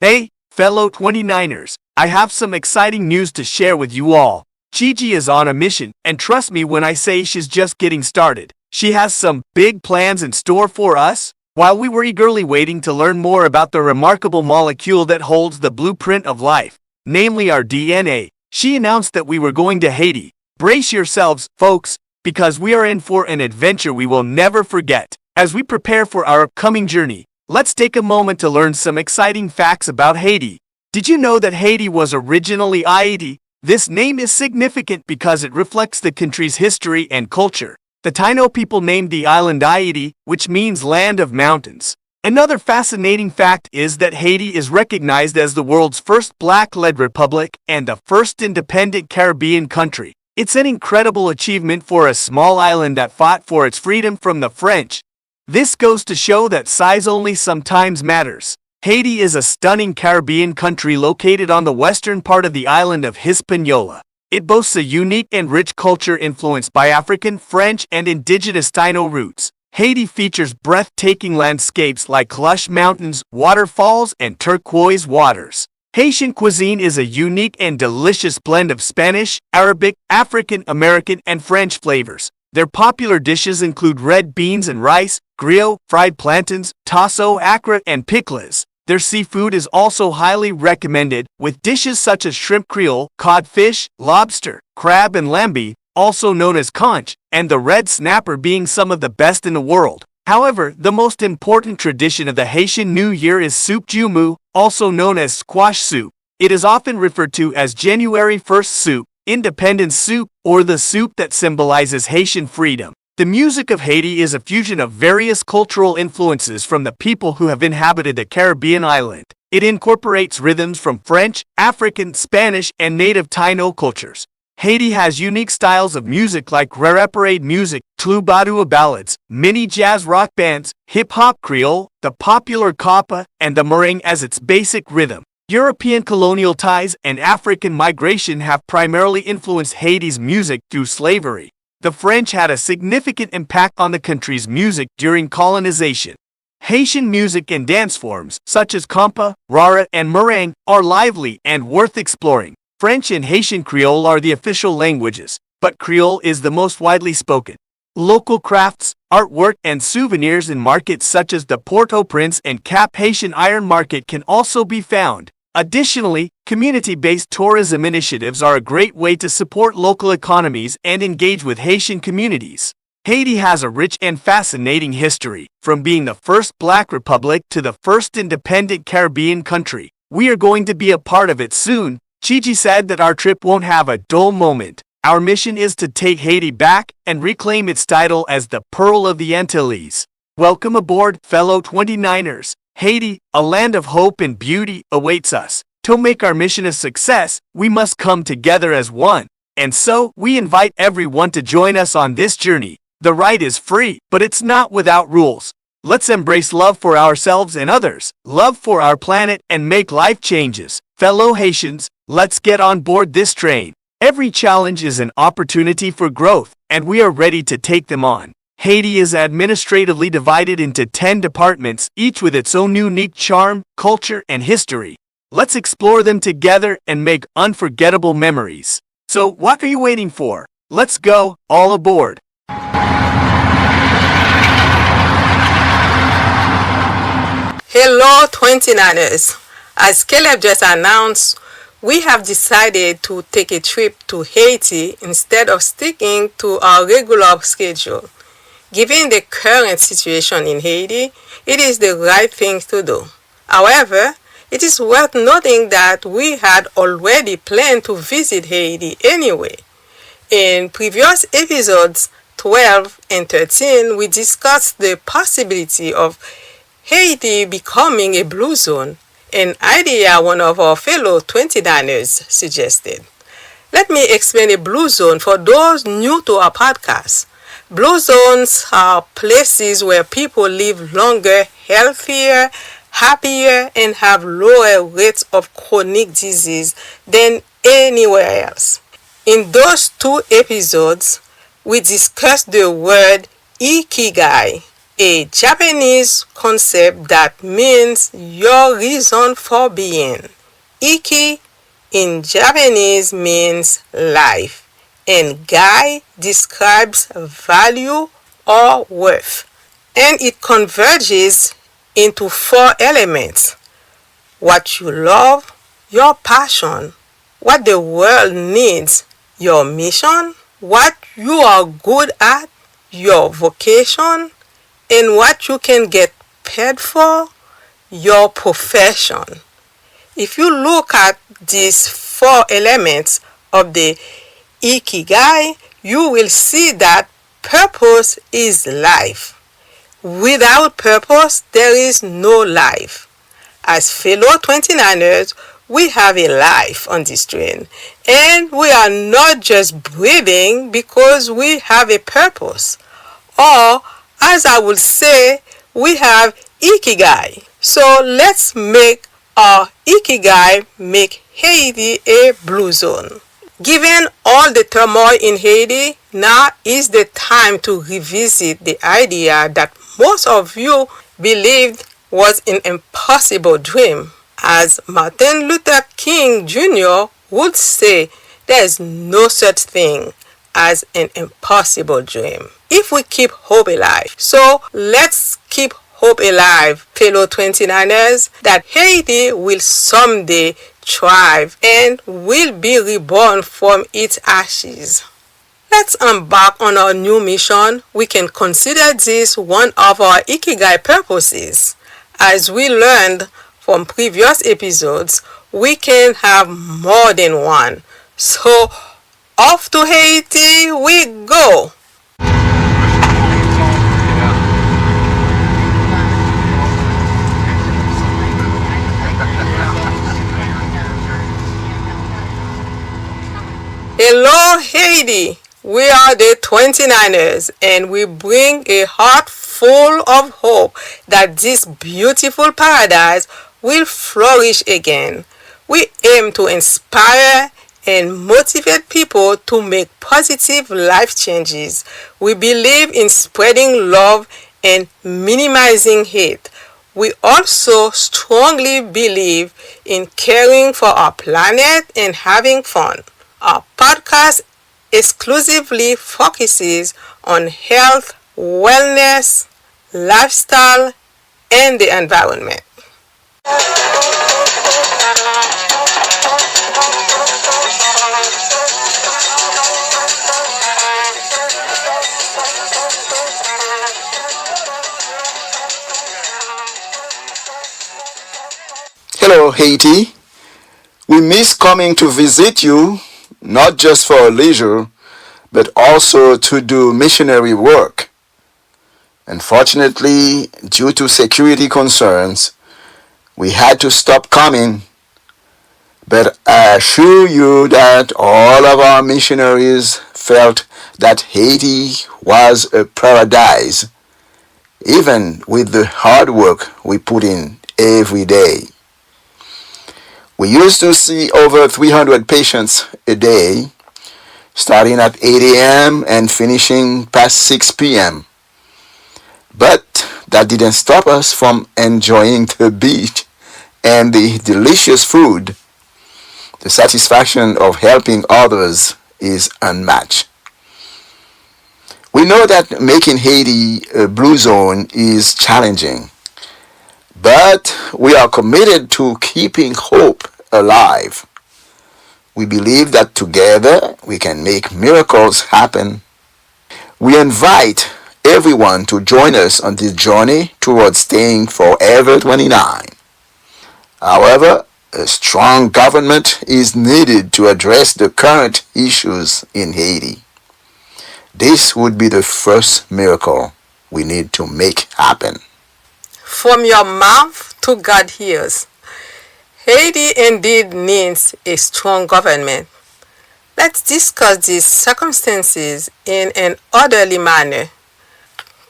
Hey, fellow 29ers, I have some exciting news to share with you all. Gigi is on a mission, and trust me when I say she's just getting started. She has some big plans in store for us. While we were eagerly waiting to learn more about the remarkable molecule that holds the blueprint of life, namely our DNA, she announced that we were going to Haiti. Brace yourselves, folks, because we are in for an adventure we will never forget. As we prepare for our upcoming journey, let's take a moment to learn some exciting facts about Haiti. Did you know that Haiti was originally Haiti? This name is significant because it reflects the country's history and culture. The Taino people named the island Haiti, which means land of mountains. Another fascinating fact is that Haiti is recognized as the world's first black-led republic and the first independent Caribbean country. It's an incredible achievement for a small island that fought for its freedom from the French. This goes to show that size only sometimes matters. Haiti is a stunning Caribbean country located on the western part of the island of Hispaniola. It boasts a unique and rich culture influenced by African, French, and indigenous Taino roots. Haiti features breathtaking landscapes like lush mountains, waterfalls, and turquoise waters. Haitian cuisine is a unique and delicious blend of Spanish, Arabic, African American, and French flavors. Their popular dishes include red beans and rice, griot, fried plantains, tasso, akra, and pickles. Their seafood is also highly recommended, with dishes such as shrimp creole, codfish, lobster, crab, and lambi, also known as conch, and the red snapper being some of the best in the world. However, the most important tradition of the Haitian New Year is soup jumu, also known as squash soup. It is often referred to as January 1st soup, Independence soup, or the soup that symbolizes Haitian freedom. The music of Haiti is a fusion of various cultural influences from the people who have inhabited the Caribbean island. It incorporates rhythms from French, African, Spanish, and native Taino cultures. Haiti has unique styles of music like rare music, troubadour ballads, mini jazz rock bands, hip-hop creole, the popular kapa, and the merengue as its basic rhythm. European colonial ties and African migration have primarily influenced Haiti's music through slavery. The French had a significant impact on the country's music during colonization. Haitian music and dance forms, such as compa, rara, and merengue, are lively and worth exploring. French and Haitian Creole are the official languages, but Creole is the most widely spoken. Local crafts, artwork, and souvenirs in markets such as the Port-au-Prince and Cap Haitian Iron Market can also be found. Additionally, community-based tourism initiatives are a great way to support local economies and engage with Haitian communities. Haiti has a rich and fascinating history, from being the first Black republic to the first independent Caribbean country. We are going to be a part of it soon. Gigi said that our trip won't have a dull moment. Our mission is to take Haiti back and reclaim its title as the Pearl of the Antilles. Welcome aboard, fellow 29ers. Haiti, a land of hope and beauty, awaits us. To make our mission a success, we must come together as one. And so, we invite everyone to join us on this journey. The ride is free, but it's not without rules. Let's embrace love for ourselves and others, love for our planet, and make life changes. Fellow Haitians, let's get on board this train. Every challenge is an opportunity for growth, and we are ready to take them on. Haiti is administratively divided into 10 departments, each with its own unique charm, culture, and history. Let's explore them together and make unforgettable memories. So, what are you waiting for? Let's go, all aboard. Hello 29ers. As Caleb just announced, we have decided to take a trip to Haiti instead of sticking to our regular schedule. Given the current situation in Haiti, it is the right thing to do. However, it is worth noting that we had already planned to visit Haiti anyway. In previous episodes 12 and 13, we discussed the possibility of Haiti becoming a blue zone, an idea one of our fellow 29ers suggested. Let me explain a blue zone for those new to our podcast. Blue zones are places where people live longer, healthier, happier, and have lower rates of chronic disease than anywhere else. In those two episodes, we discussed the word ikigai, a Japanese concept that means your reason for being. Iki in Japanese means life, and gai describes value or worth. And it converges into four elements: what you love, your passion, what the world needs, your mission, what you are good at, your vocation, and what you can get paid for, your profession. If you look at these four elements of the Ikigai, you will see that purpose is life. Without purpose, there is no life. As fellow 29ers, we have a life on this train. And we are not just breathing because we have a purpose. Or, as I would say, we have Ikigai. So let's make our Ikigai make Haiti a blue zone. Given all the turmoil in Haiti, now is the time to revisit the idea that most of you believed was an impossible dream. As Martin Luther King Jr. would say, there is no such thing as an impossible dream if we keep hope alive. So let's keep hope alive, fellow 29ers, that Haiti will someday thrive and will be reborn from its ashes. Let's embark on our new mission. We can consider this one of our Ikigai purposes. As we learned from previous episodes, we can have more than one. So, off to Haiti we go! Hello Haiti! We are the 29ers and we bring a heart full of hope that this beautiful paradise will flourish again. We aim to inspire and motivate people to make positive life changes. We believe in spreading love and minimizing hate. We also strongly believe in caring for our planet and having fun. Our podcast exclusively focuses on health, wellness, lifestyle, and the environment. Hello, Haiti. We miss coming to visit you, not just for leisure, but also to do missionary work. Unfortunately, due to security concerns, we had to stop coming. But I assure you that all of our missionaries felt that Haiti was a paradise, even with the hard work we put in every day. We used to see over 300 patients a day, starting at 8 a.m. and finishing past 6 p.m. But that didn't stop us from enjoying the beach and the delicious food. The satisfaction of helping others is unmatched. We know that making Haiti a blue zone is challenging, but we are committed to keeping hope alive. We believe that together we can make miracles happen. We invite everyone to join us on this journey towards staying forever 29. However, a strong government is needed to address the current issues in Haiti. This would be the first miracle we need to make happen. From your mouth to God's ears. Haiti indeed needs a strong government. Let's discuss these circumstances in an orderly manner.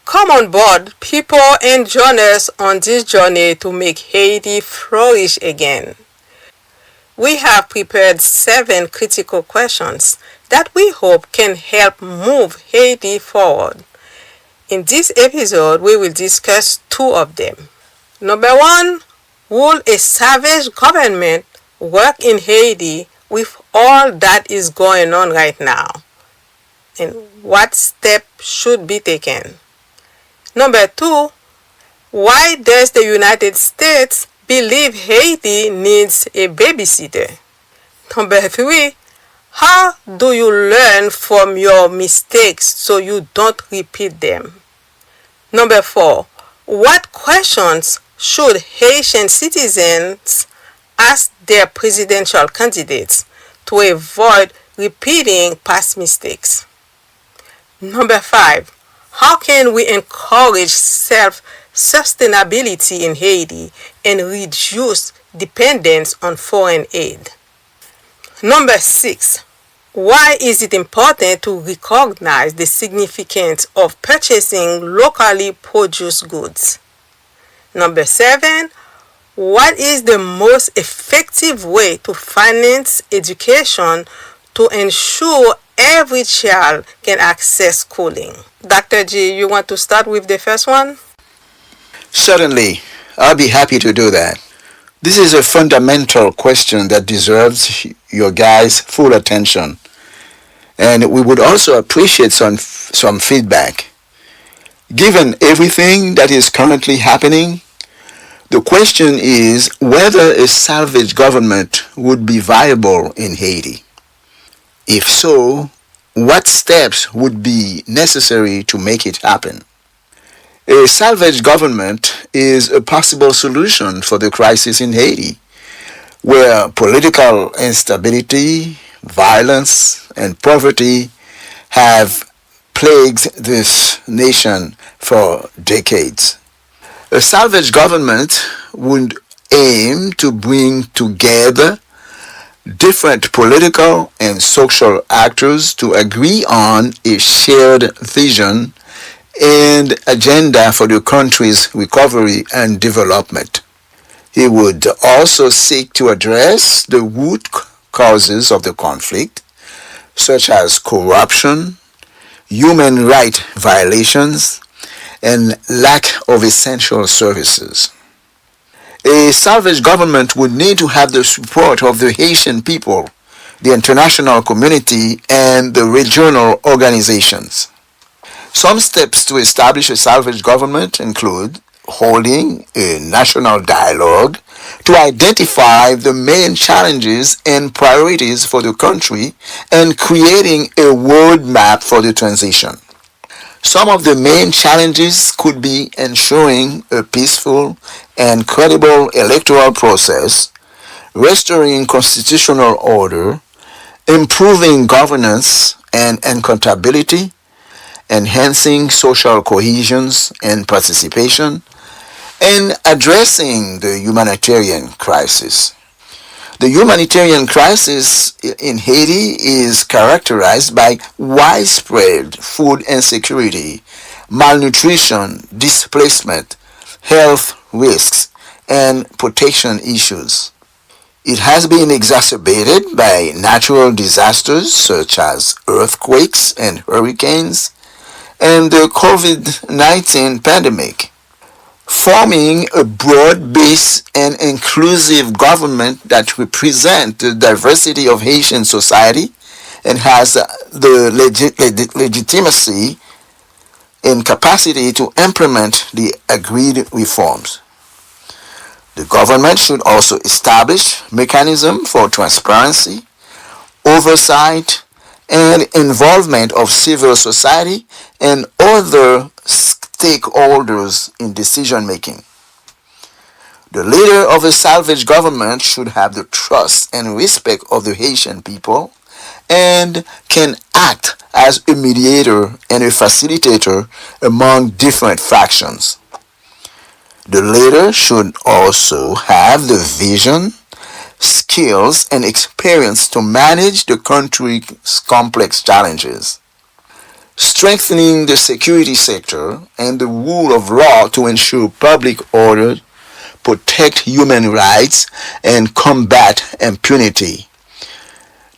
Come on board, people, and join us on this journey to make Haiti flourish again. We have prepared 7 critical questions that we hope can help move Haiti forward. In this episode, we will discuss two of them. Number one, will a savage government work in Haiti with all that is going on right now? And what steps should be taken? Number two, why does the United States believe Haiti needs a babysitter? Number three, how do you learn from your mistakes so you don't repeat them? Number four, what questions should Haitian citizens ask their presidential candidates to avoid repeating past mistakes? Number five, how can we encourage self-sustainability in Haiti and reduce dependence on foreign aid? Number six, why is it important to recognize the significance of purchasing locally produced goods? Number seven, what is the most effective way to finance education to ensure every child can access schooling? Dr. G, you want to start with the first one? Certainly, I'll be happy to do that. This is a fundamental question that deserves your guys' full attention. And we would also appreciate some feedback. Given everything that is currently happening, the question is whether a salvage government would be viable in Haiti. If so, what steps would be necessary to make it happen? A salvage government is a possible solution for the crisis in Haiti, where political instability, violence, and poverty have plagued this nation for decades. A salvage government would aim to bring together different political and social actors to agree on a shared vision and agenda for the country's recovery and development. He would also seek to address the root causes of the conflict, such as corruption, human rights violations, and lack of essential services. A salvage government would need to have the support of the Haitian people, the international community, and the regional organizations. Some steps to establish a salvage government include holding a national dialogue to identify the main challenges and priorities for the country and creating a roadmap for the transition. Some of the main challenges could be ensuring a peaceful and credible electoral process, restoring constitutional order, improving governance and accountability, enhancing social cohesion and participation, and addressing the humanitarian crisis. The humanitarian crisis in Haiti is characterized by widespread food insecurity, malnutrition, displacement, health risks, and protection issues. It has been exacerbated by natural disasters such as earthquakes and hurricanes and the COVID-19 pandemic. Forming a broad-based and inclusive government that represents the diversity of Haitian society and has the legitimacy and capacity to implement the agreed reforms. The government should also establish mechanisms for transparency, oversight, and involvement of civil society and other stakeholders in decision making. The leader of a salvage government should have the trust and respect of the Haitian people and can act as a mediator and a facilitator among different factions. The leader should also have the vision, skills, and experience to manage the country's complex challenges. Strengthening the security sector and the rule of law to ensure public order, protect human rights, and combat impunity.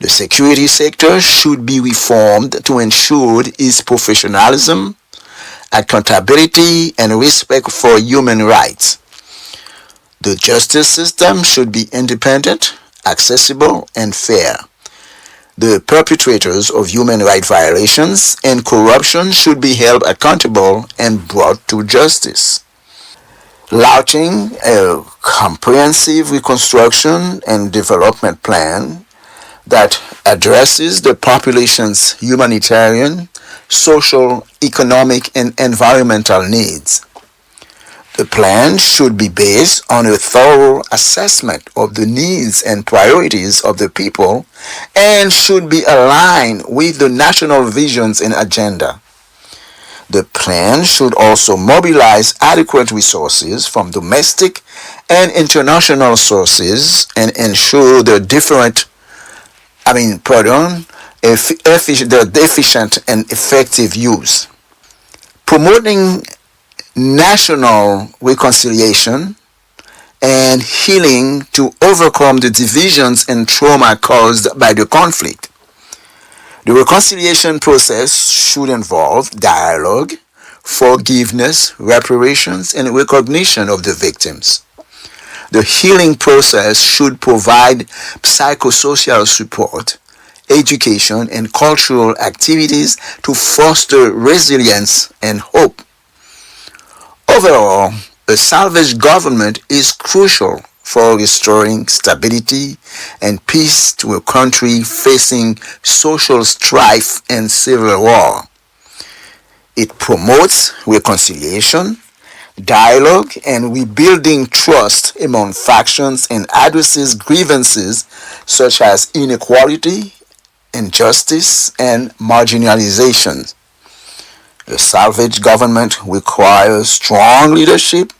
The security sector should be reformed to ensure its professionalism, accountability, and respect for human rights. The justice system should be independent, accessible, and fair. The perpetrators of human rights violations and corruption should be held accountable and brought to justice. Launching a comprehensive reconstruction and development plan that addresses the population's humanitarian, social, economic, and environmental needs. The plan should be based on a thorough assessment of the needs and priorities of the people and should be aligned with the national visions and agenda. The plan should also mobilize adequate resources from domestic and international sources and ensure the efficient and effective use. Promoting national reconciliation and healing to overcome the divisions and trauma caused by the conflict. The reconciliation process should involve dialogue, forgiveness, reparations, and recognition of the victims. The healing process should provide psychosocial support, education, and cultural activities to foster resilience and hope. Overall, a salvage government is crucial for restoring stability and peace to a country facing social strife and civil war. It promotes reconciliation, dialogue, and rebuilding trust among factions and addresses grievances such as inequality, injustice, and marginalization. A salvage government requires strong leadership,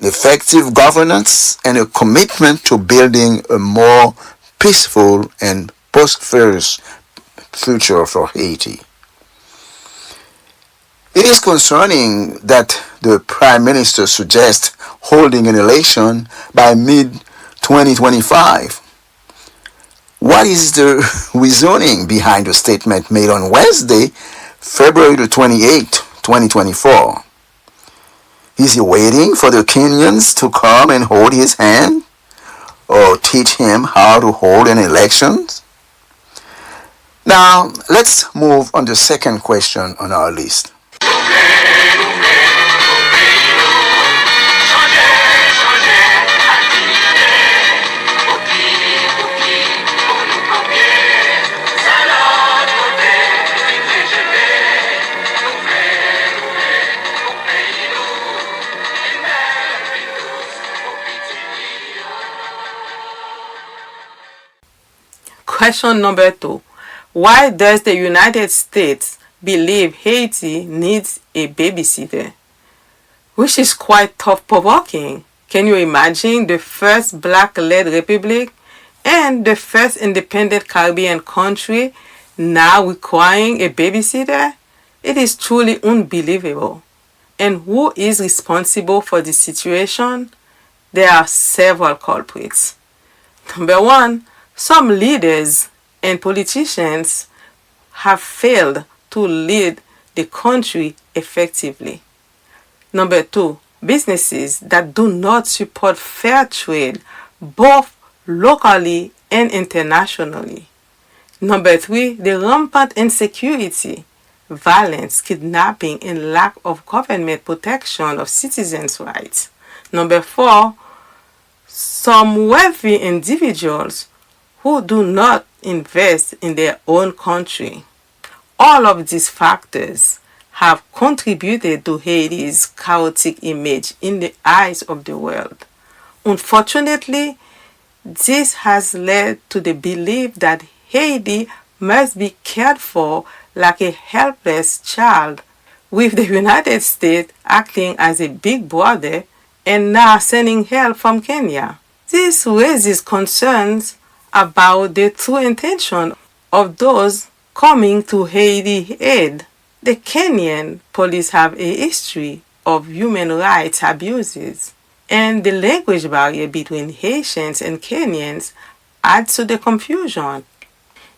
effective governance, and a commitment to building a more peaceful and prosperous future for Haiti. It is concerning that the Prime Minister suggests holding an election by mid-2025. What is the reasoning behind the statement made on Wednesday, February the 28th, 2024? Is he waiting for the Kenyans to come and hold his hand or teach him how to hold an election? Now, let's move on to the second question on our list. Question number 2. Why does the United States believe Haiti needs a babysitter? Which is quite thought-provoking. Can you imagine the first black-led republic and the first independent Caribbean country now requiring a babysitter? It is truly unbelievable. And who is responsible for this situation? There are several culprits. Number 1, some leaders and politicians have failed to lead the country effectively. Number 2, businesses that do not support fair trade both locally and internationally. Number 3, the rampant insecurity, violence, kidnapping, and lack of government protection of citizens' rights. Number 4, some wealthy individuals who do not invest in their own country. All of these factors have contributed to Haiti's chaotic image in the eyes of the world. Unfortunately, this has led to the belief that Haiti must be cared for like a helpless child, with the United States acting as a big brother and now sending help from Kenya. This raises concerns about the true intention of those coming to Haiti aid. The Kenyan police have a history of human rights abuses, and the language barrier between Haitians and Kenyans adds to the confusion.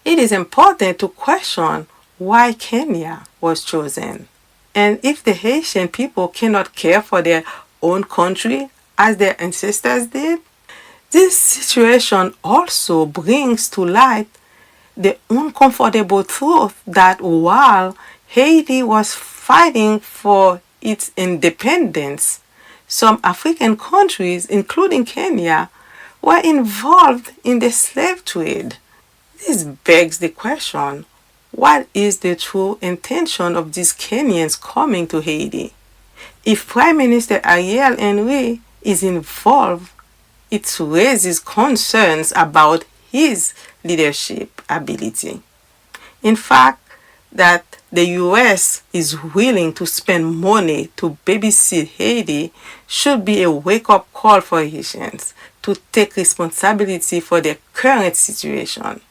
It is important to question why Kenya was chosen. And if the Haitian people cannot care for their own country as their ancestors did, this situation also brings to light the uncomfortable truth that while Haiti was fighting for its independence, some African countries, including Kenya, were involved in the slave trade. This begs the question, what is the true intention of these Kenyans coming to Haiti? If Prime Minister Ariel Henry is involved, it raises concerns about his leadership ability. In fact, that the US is willing to spend money to babysit Haiti should be a wake-up call for Haitians to take responsibility for their current situation.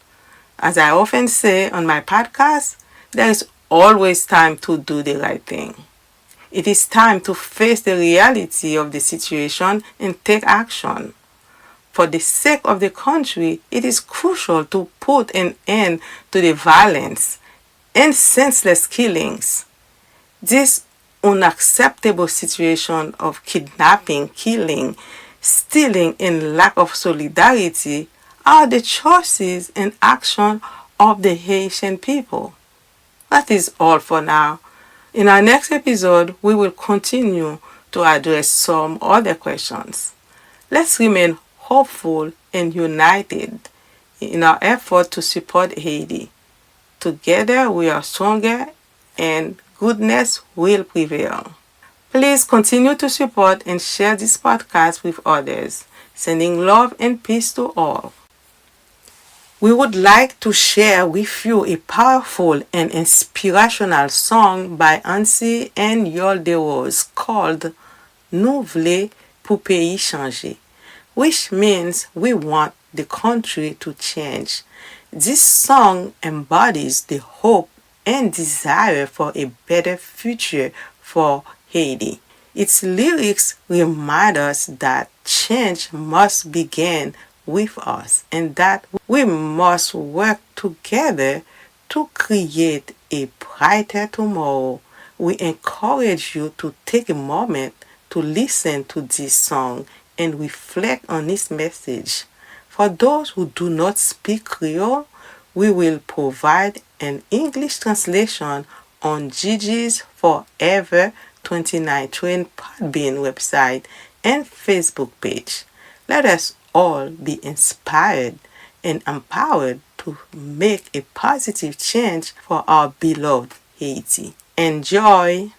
As I often say on my podcast, there is always time to do the right thing. It is time to face the reality of the situation and take action. For the sake of the country, it is crucial to put an end to the violence and senseless killings. This unacceptable situation of kidnapping, killing, stealing, and lack of solidarity are the choices and action of the Haitian people. That is all for now. In our next episode, we will continue to address some other questions. Let's remain hopeful and united in our effort to support Haiti. Together we are stronger and goodness will prevail. Please continue to support and share this podcast with others, sending love and peace to all. We would like to share with you a powerful and inspirational song by Ansi and Yol de Rose called Nous voulons pour pays changer, which means we want the country to change. This song embodies the hope and desire for a better future for Haiti. Its lyrics remind us that change must begin with us and that we must work together to create a brighter tomorrow. We encourage you to take a moment to listen to this song and reflect on its message. For those who do not speak Creole, we will provide an English translation on Gigi's Forever 2019 Podbean website and Facebook page. Let us all be inspired and empowered to make a positive change for our beloved Haiti. Enjoy!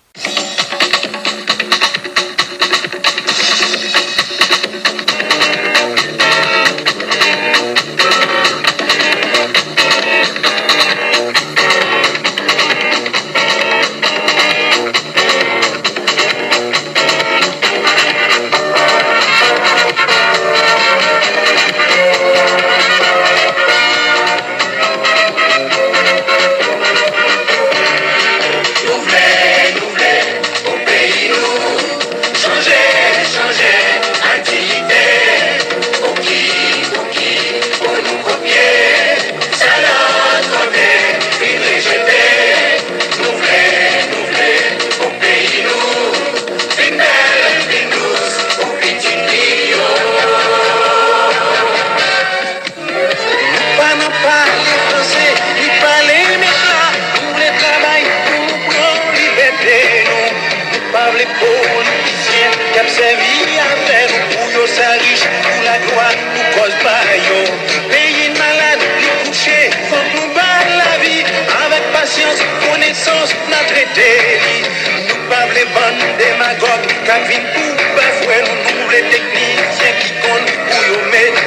Bonne démagogue, Calvin pour bafouer nous les techniciens qui comptent pour nous mettre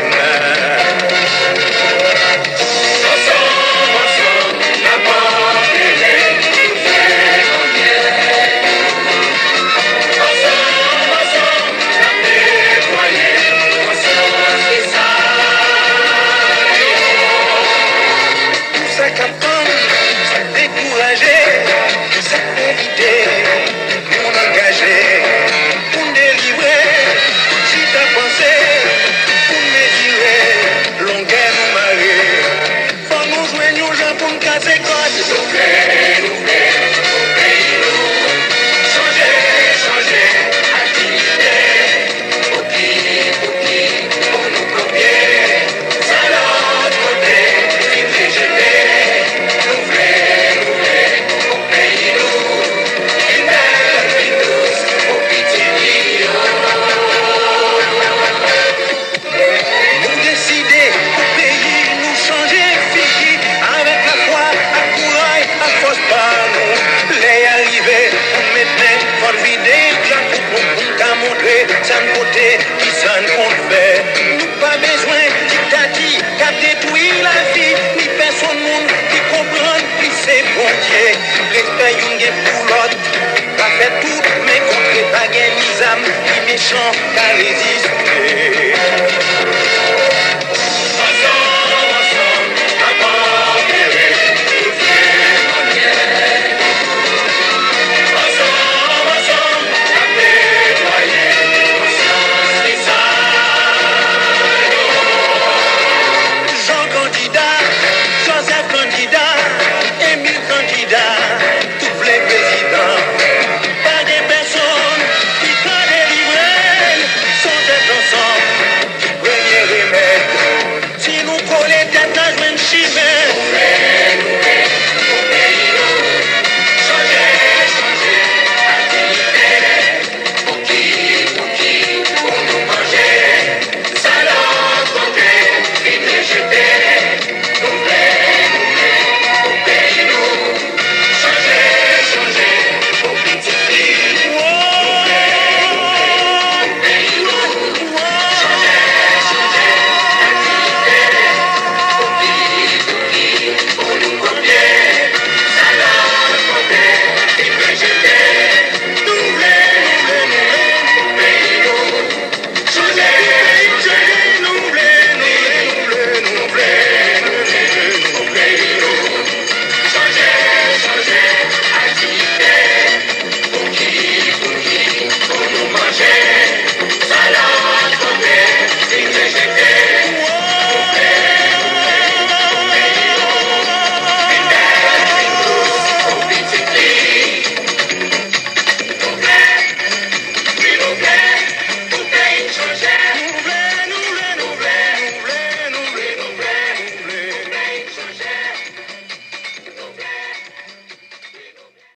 ça capable, ça découragé, ça éviter. Pour me délivrer, si t'as pensé, pour me dire, longueur nous marrer. Faut nous jouer, nous gens pour nous casser code. Nous, au pays, nous. respect yon gen pou l'autre. Va faire tout, mais contre pas gen nizam, qui méchant qu'à résister.